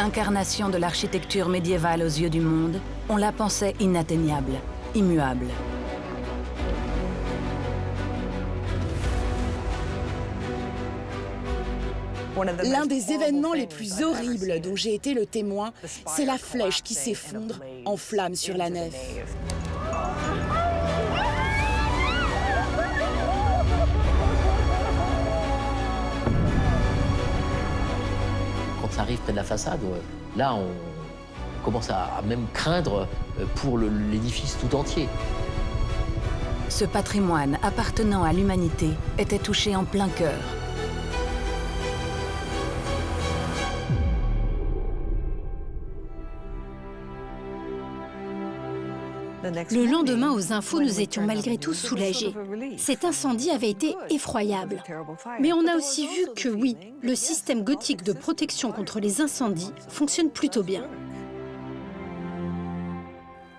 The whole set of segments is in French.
Incarnation de l'architecture médiévale aux yeux du monde, on la pensait inatteignable, immuable. L'un des événements les plus horribles dont j'ai été le témoin, c'est la flèche qui s'effondre en flammes sur la nef. Quand ça arrive près de la façade, là, on commence à même craindre pour l'édifice tout entier. Ce patrimoine appartenant à l'humanité était touché en plein cœur. Le lendemain, aux infos, nous étions malgré tout soulagés. Cet incendie avait été effroyable. Mais on a aussi vu que oui, le système gothique de protection contre les incendies fonctionne plutôt bien.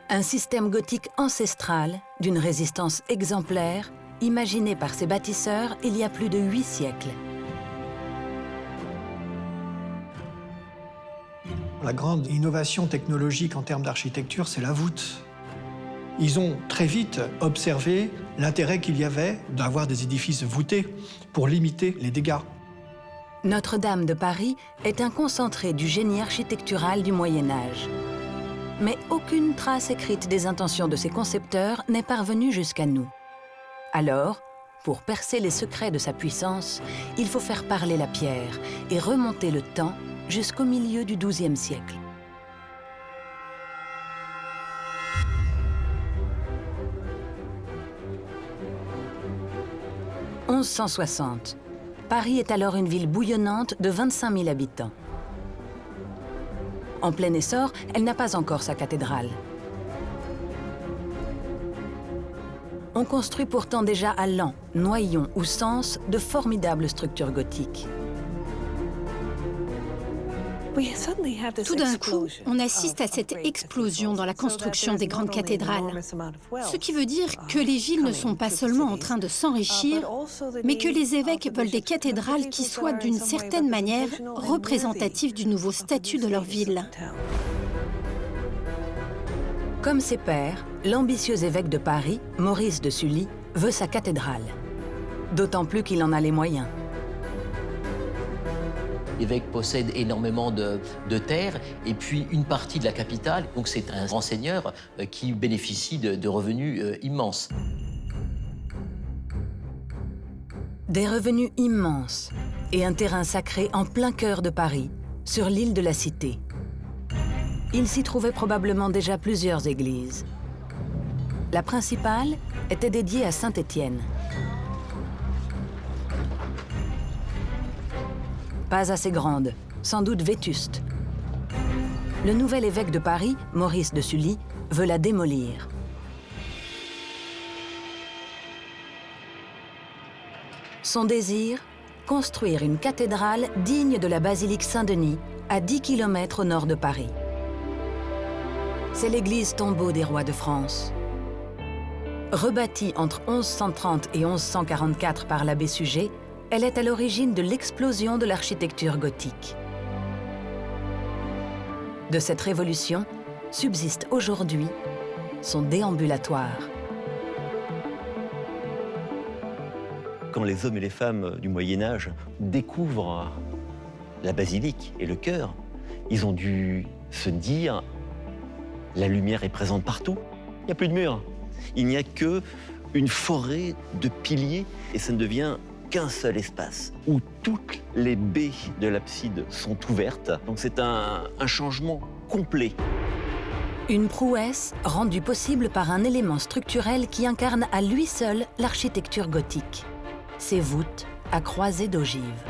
Un système gothique ancestral, d'une résistance exemplaire, imaginé par ses bâtisseurs il y a plus de 8 siècles. La grande innovation technologique en termes d'architecture, c'est la voûte. Ils ont très vite observé l'intérêt qu'il y avait d'avoir des édifices voûtés pour limiter les dégâts. Notre-Dame de Paris est un concentré du génie architectural du Moyen-Âge. Mais aucune trace écrite des intentions de ses concepteurs n'est parvenue jusqu'à nous. Alors, pour percer les secrets de sa puissance, il faut faire parler la pierre et remonter le temps jusqu'au milieu du XIIe siècle. « 1160. Paris est alors une ville bouillonnante de 25 000 habitants. En plein essor, elle n'a pas encore sa cathédrale. On construit pourtant déjà à Laon, Noyon ou Sens de formidables structures gothiques. Tout d'un coup, on assiste à cette explosion dans la construction des grandes cathédrales. Ce qui veut dire que les villes ne sont pas seulement en train de s'enrichir, mais que les évêques veulent des cathédrales qui soient d'une certaine manière représentatives du nouveau statut de leur ville. Comme ses pairs, l'ambitieux évêque de Paris, Maurice de Sully, veut sa cathédrale. D'autant plus qu'il en a les moyens. L'évêque possède énormément de terres et puis une partie de la capitale. Donc c'est un grand seigneur qui bénéficie de revenus immenses. Des revenus immenses et un terrain sacré en plein cœur de Paris, sur l'île de la Cité. Il s'y trouvait probablement déjà plusieurs églises. La principale était dédiée à Saint-Étienne. Pas assez grande, sans doute vétuste. Le nouvel évêque de Paris, Maurice de Sully, veut la démolir. Son désir, construire une cathédrale digne de la basilique Saint-Denis, à 10 km au nord de Paris. C'est l'église tombeau des rois de France. Rebâtie entre 1130 et 1144 par l'abbé Suger, elle est à l'origine de l'explosion de l'architecture gothique. De cette révolution subsiste aujourd'hui son déambulatoire. Quand les hommes et les femmes du Moyen-Âge découvrent la basilique et le chœur, ils ont dû se dire « la lumière est présente partout, il n'y a plus de murs, il n'y a qu'une forêt de piliers et ça ne devient qu'un seul espace où toutes les baies de l'abside sont ouvertes. Donc c'est un changement complet. Une prouesse rendue possible par un élément structurel qui incarne à lui seul l'architecture gothique. Ses voûtes à croisée d'ogives.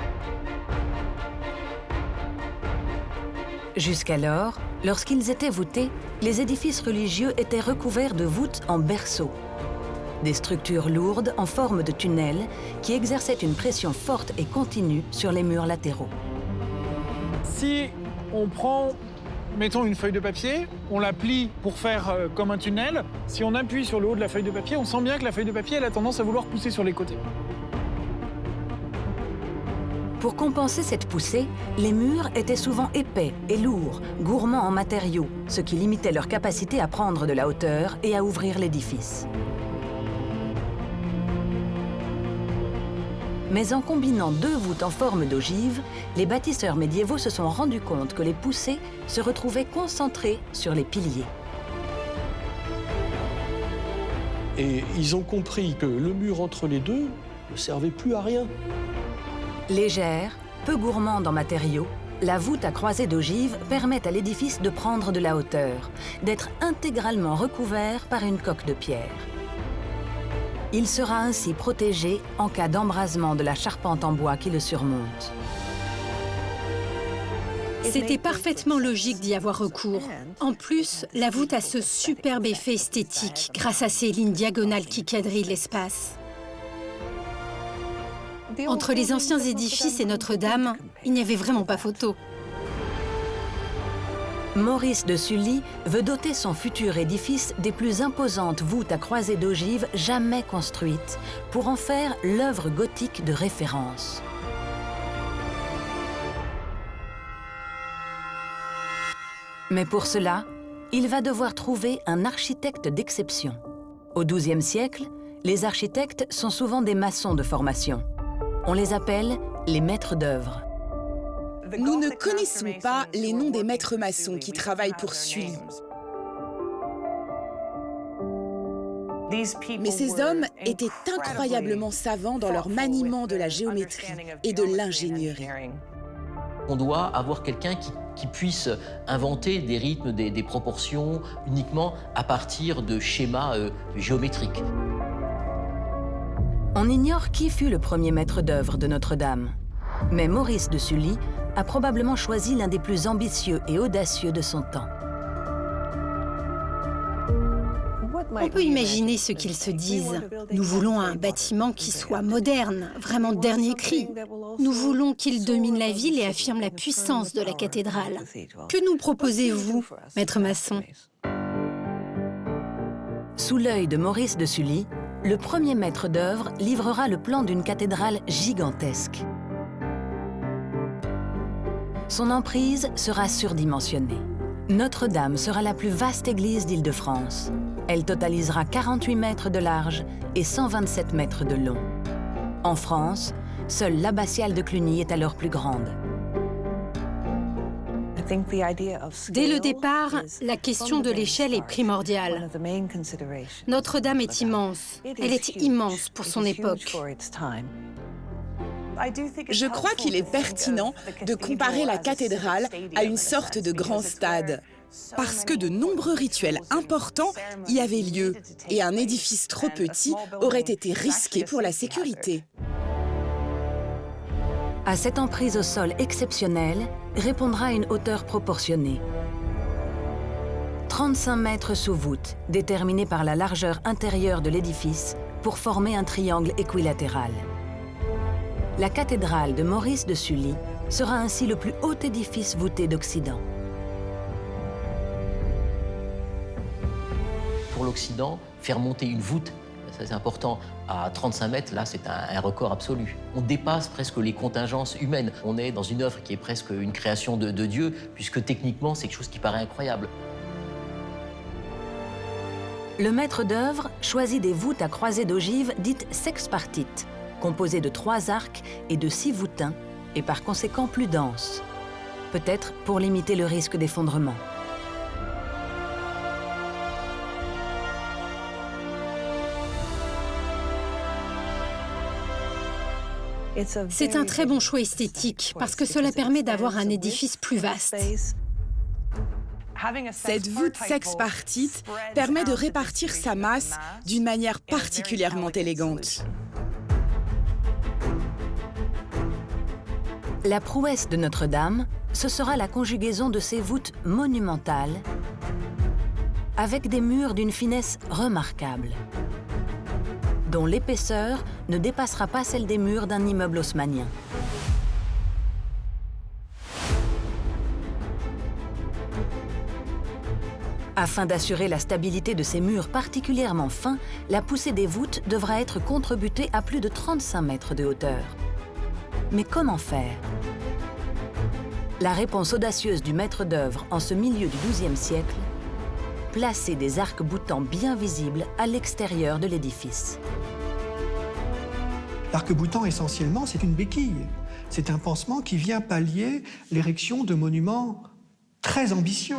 Jusqu'alors, lorsqu'ils étaient voûtés, les édifices religieux étaient recouverts de voûtes en berceaux. Des structures lourdes en forme de tunnels qui exerçaient une pression forte et continue sur les murs latéraux. Si on prend, mettons une feuille de papier, on la plie pour faire comme un tunnel, si on appuie sur le haut de la feuille de papier, on sent bien que la feuille de papier elle a tendance à vouloir pousser sur les côtés. Pour compenser cette poussée, les murs étaient souvent épais et lourds, gourmands en matériaux, ce qui limitait leur capacité à prendre de la hauteur et à ouvrir l'édifice. Mais en combinant 2 voûtes en forme d'ogive, les bâtisseurs médiévaux se sont rendus compte que les poussées se retrouvaient concentrées sur les piliers. Et ils ont compris que le mur entre les deux ne servait plus à rien. Légère, peu gourmande en matériaux, la voûte à croisée d'ogive permet à l'édifice de prendre de la hauteur, d'être intégralement recouvert par une coque de pierre. Il sera ainsi protégé en cas d'embrasement de la charpente en bois qui le surmonte. C'était parfaitement logique d'y avoir recours. En plus, la voûte a ce superbe effet esthétique grâce à ces lignes diagonales qui quadrillent l'espace. Entre les anciens édifices et Notre-Dame, il n'y avait vraiment pas photo. Maurice de Sully veut doter son futur édifice des plus imposantes voûtes à croisée d'ogive jamais construites, pour en faire l'œuvre gothique de référence. Mais pour cela, il va devoir trouver un architecte d'exception. Au XIIe siècle, les architectes sont souvent des maçons de formation. On les appelle les maîtres d'œuvre. Nous ne connaissons pas les noms des maîtres maçons qui travaillent pour Sully. Mais ces hommes étaient incroyablement savants dans leur maniement de la géométrie et de l'ingénierie. On doit avoir quelqu'un qui puisse inventer des rythmes, des proportions uniquement à partir de schémas géométriques. On ignore qui fut le premier maître d'œuvre de Notre-Dame. Mais Maurice de Sully a probablement choisi l'un des plus ambitieux et audacieux de son temps. On peut imaginer ce qu'ils se disent. Nous voulons un bâtiment qui soit moderne, vraiment dernier cri. Nous voulons qu'il domine la ville et affirme la puissance de la cathédrale. Que nous proposez-vous, maître maçon? Sous l'œil de Maurice de Sully, le premier maître d'œuvre livrera le plan d'une cathédrale gigantesque. Son emprise sera surdimensionnée. Notre-Dame sera la plus vaste église d'Île-de-France. Elle totalisera 48 mètres de large et 127 mètres de long. En France, seule l'abbatiale de Cluny est alors plus grande. Dès le départ, la question de l'échelle est primordiale. Notre-Dame est immense. Elle est immense pour son époque. Je crois qu'il est pertinent de comparer la cathédrale à une sorte de grand stade, parce que de nombreux rituels importants y avaient lieu, et un édifice trop petit aurait été risqué pour la sécurité. À cette emprise au sol exceptionnelle répondra une hauteur proportionnée. 35 mètres sous voûte, déterminés par la largeur intérieure de l'édifice pour former un triangle équilatéral. La cathédrale de Maurice de Sully sera ainsi le plus haut édifice voûté d'Occident. Pour l'Occident, faire monter une voûte, ça c'est important, à 35 mètres, là c'est un record absolu. On dépasse presque les contingences humaines. On est dans une œuvre qui est presque une création de Dieu, puisque techniquement c'est quelque chose qui paraît incroyable. Le maître d'œuvre choisit des voûtes à croisée d'ogive dites sexpartites, composées de 3 arcs et de 6 voûtins, et par conséquent plus denses. Peut-être pour limiter le risque d'effondrement. C'est un très bon choix esthétique, parce que cela permet d'avoir un édifice plus vaste. Cette voûte sexpartite permet de répartir sa masse d'une manière particulièrement élégante. La prouesse de Notre-Dame, ce sera la conjugaison de ces voûtes monumentales avec des murs d'une finesse remarquable, dont l'épaisseur ne dépassera pas celle des murs d'un immeuble haussmannien. Afin d'assurer la stabilité de ces murs particulièrement fins, la poussée des voûtes devra être contrebutée à plus de 35 mètres de hauteur. Mais comment faire? La réponse audacieuse du maître d'œuvre en ce milieu du XIIe siècle, placer des arcs-boutants bien visibles à l'extérieur de l'édifice. L'arc-boutant, essentiellement, c'est une béquille. C'est un pansement qui vient pallier l'érection de monuments très ambitieux.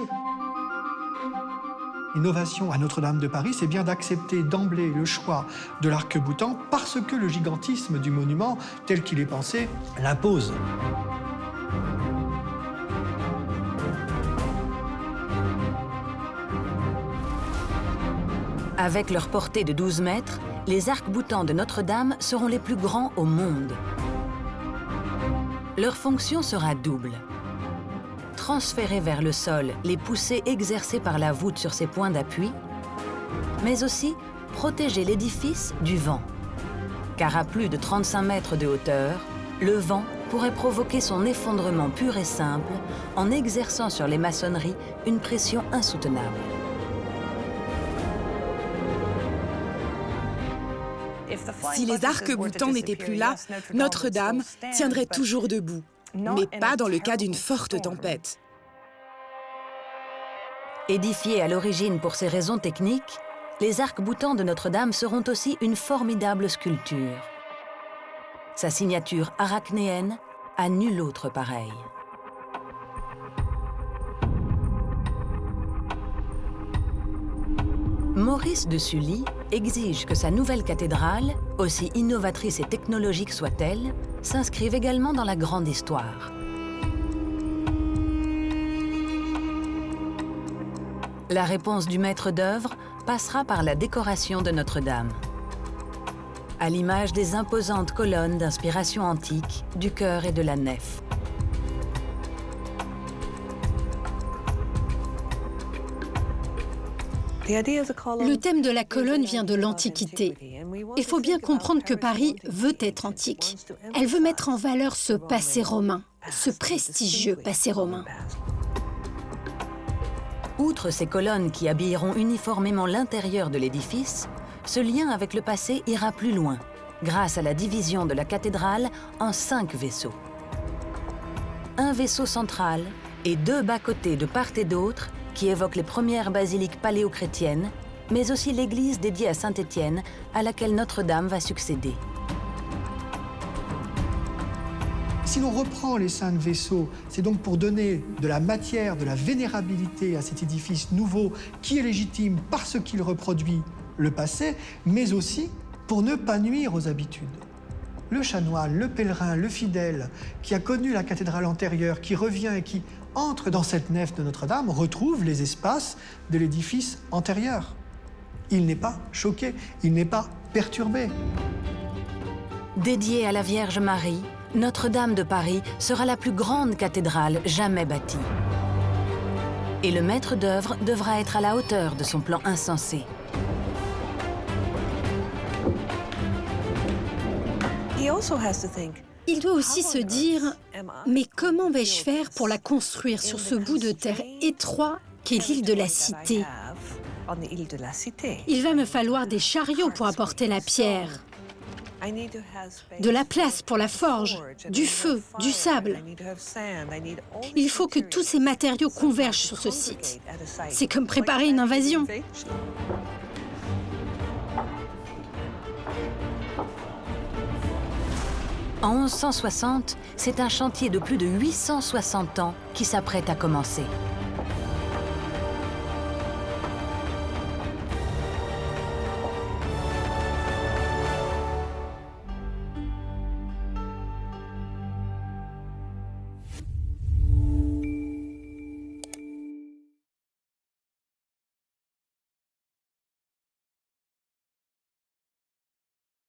L'innovation à Notre-Dame de Paris, c'est bien d'accepter d'emblée le choix de l'arc-boutant parce que le gigantisme du monument, tel qu'il est pensé, l'impose. Avec leur portée de 12 mètres, les arcs-boutants de Notre-Dame seront les plus grands au monde. Leur fonction sera double. Transférer vers le sol les poussées exercées par la voûte sur ses points d'appui, mais aussi protéger l'édifice du vent. Car à plus de 35 mètres de hauteur, le vent pourrait provoquer son effondrement pur et simple en exerçant sur les maçonneries une pression insoutenable. Si les arcs-boutants n'étaient plus là, Notre-Dame tiendrait toujours debout, mais pas dans le cas d'une forte tempête. Édifiés à l'origine pour ces raisons techniques, les arcs-boutants de Notre-Dame seront aussi une formidable sculpture. Sa signature arachnéenne à nulle autre pareille. Maurice de Sully exige que sa nouvelle cathédrale, aussi innovatrice et technologique soit-elle, s'inscrive également dans la grande histoire. La réponse du maître d'œuvre passera par la décoration de Notre-Dame. À l'image des imposantes colonnes d'inspiration antique, du chœur et de la nef. Le thème de la colonne vient de l'Antiquité. Il faut bien comprendre que Paris veut être antique. Elle veut mettre en valeur ce passé romain, ce prestigieux passé romain. Outre ces colonnes qui habilleront uniformément l'intérieur de l'édifice, ce lien avec le passé ira plus loin, grâce à la division de la cathédrale en 5 vaisseaux. Un vaisseau central et 2 bas-côtés de part et d'autre qui évoquent les premières basiliques paléochrétiennes, mais aussi l'église dédiée à Saint-Étienne, à laquelle Notre-Dame va succéder. Si l'on reprend les 5 vaisseaux, c'est donc pour donner de la matière, de la vénérabilité à cet édifice nouveau qui est légitime parce qu'il reproduit le passé, mais aussi pour ne pas nuire aux habitudes. Le chanoine, le pèlerin, le fidèle qui a connu la cathédrale antérieure, qui revient et qui entre dans cette nef de Notre-Dame, retrouve les espaces de l'édifice antérieur. Il n'est pas choqué, il n'est pas perturbé. Dédiée à la Vierge Marie, Notre-Dame de Paris sera la plus grande cathédrale jamais bâtie. Et le maître d'œuvre devra être à la hauteur de son plan insensé. Il doit aussi se dire « Mais comment vais-je faire pour la construire sur ce bout de terre étroit qu'est l'île de la Cité ? Il va me falloir des chariots pour apporter la pierre, de la place pour la forge, du feu, du sable. Il faut que tous ces matériaux convergent sur ce site. C'est comme préparer une invasion. » En 1160, c'est un chantier de plus de 860 ans qui s'apprête à commencer.